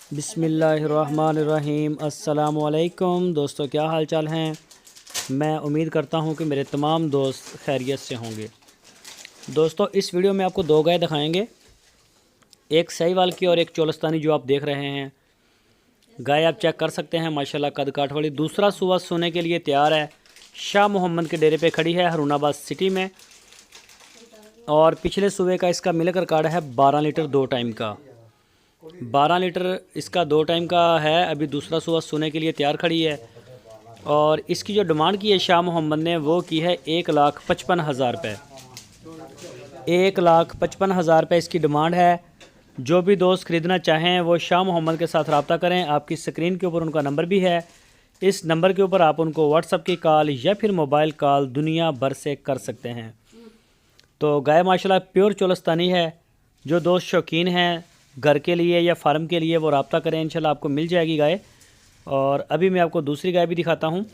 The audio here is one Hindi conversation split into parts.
बिस्मिल्लाहिर्रहमानिर्रहीम। अस्सलामुअलैकुम दोस्तों, क्या हाल चाल हैं। मैं उम्मीद करता हूं कि मेरे तमाम दोस्त खैरियत से होंगे। दोस्तों, इस वीडियो में आपको दो गाय दिखाएंगे, एक सहीवाल की और एक चोलस्तानी जो आप देख रहे हैं। गाय आप चेक कर सकते हैं, माशाल्लाह कद काठ वाली। दूसरा सुबह सोने के लिए तैयार है। शाह मोहम्मद के डेरे पे खड़ी है हरुणाबाद सिटी में। और पिछले सुबह का इसका मिलकर रिकॉर्ड है 12 लीटर 2 टाइम का। 12 लीटर इसका 2 टाइम का है। अभी दूसरा सुबह सोने के लिए तैयार खड़ी है। और इसकी जो डिमांड की है शाह मोहम्मद ने, वो की है 1,55,000 रुपये। 1,55,000 रुपये इसकी डिमांड है। जो भी दोस्त ख़रीदना चाहें वो शाह मोहम्मद के साथ रब्ता करें। आपकी स्क्रीन के ऊपर उनका नंबर भी है। इस नंबर के ऊपर आप उनको व्हाट्सअप की कॉल या फिर मोबाइल कॉल दुनिया भर से कर सकते हैं। तो गाय माशाल्लाह प्योर चोलस्तानी है। जो दोस्त शौकीन हैं घर के लिए या फार्म के लिए, वो रब्ता करें, इंशाल्लाह आपको मिल जाएगी गाय। और अभी मैं आपको दूसरी गाय भी दिखाता हूँ।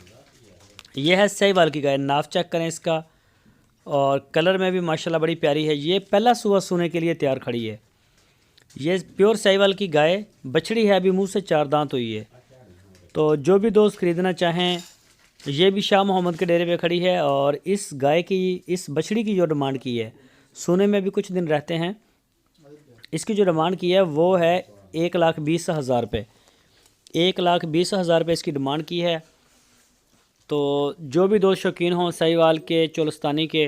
यह है सहीवाल की गाय। नाफ चेक करें इसका, और कलर में भी माशाल्लाह बड़ी प्यारी है। ये पहला सुबह सोने के लिए तैयार खड़ी है। ये प्योर सहीवाल की गाय बछड़ी है, अभी मुंह से 4 दांत हुई है। तो जो भी दोस्त ख़रीदना चाहें, ये भी शाह मोहम्मद के डेरे पे खड़ी है। और इस गाय की, इस बछड़ी की जो डिमांड की है, सोने में भी कुछ दिन रहते हैं, इसकी जो डिमांड की है वो है 1,20,000 रुपये। 1,20,000 रुपये इसकी डिमांड की है। तो जो भी दोस्त शौकीन हों सहीवाल के, चोलस्तानी के,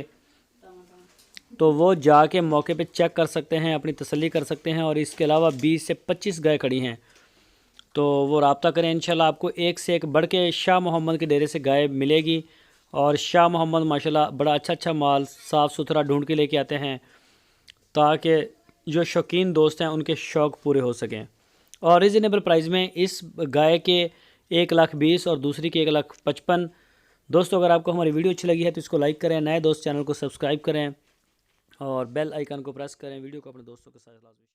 तो वो जाके मौके पे चेक कर सकते हैं, अपनी तसल्ली कर सकते हैं। और इसके अलावा 20 से 25 गाय खड़ी हैं, तो वो रब्ता करें। इंशाल्लाह आपको एक से एक बढ़ के शाह मोहम्मद के डेरे से गाय मिलेगी। और शाह मोहम्मद माशाल्लाह बड़ा अच्छा माल साफ़ सुथरा ढूंढ के लेके आते हैं, ताकि जो शौकीन दोस्त हैं उनके शौक़ पूरे हो सकें। और रिजनेबल प्राइस में इस गाय के 1,20,000 और दूसरी के 1,55,000। दोस्तों, अगर आपको हमारी वीडियो अच्छी लगी है तो इसको लाइक करें, नए दोस्त चैनल को सब्सक्राइब करें और बेल आइकन को प्रेस करें। वीडियो को अपने दोस्तों के साथ लाजमी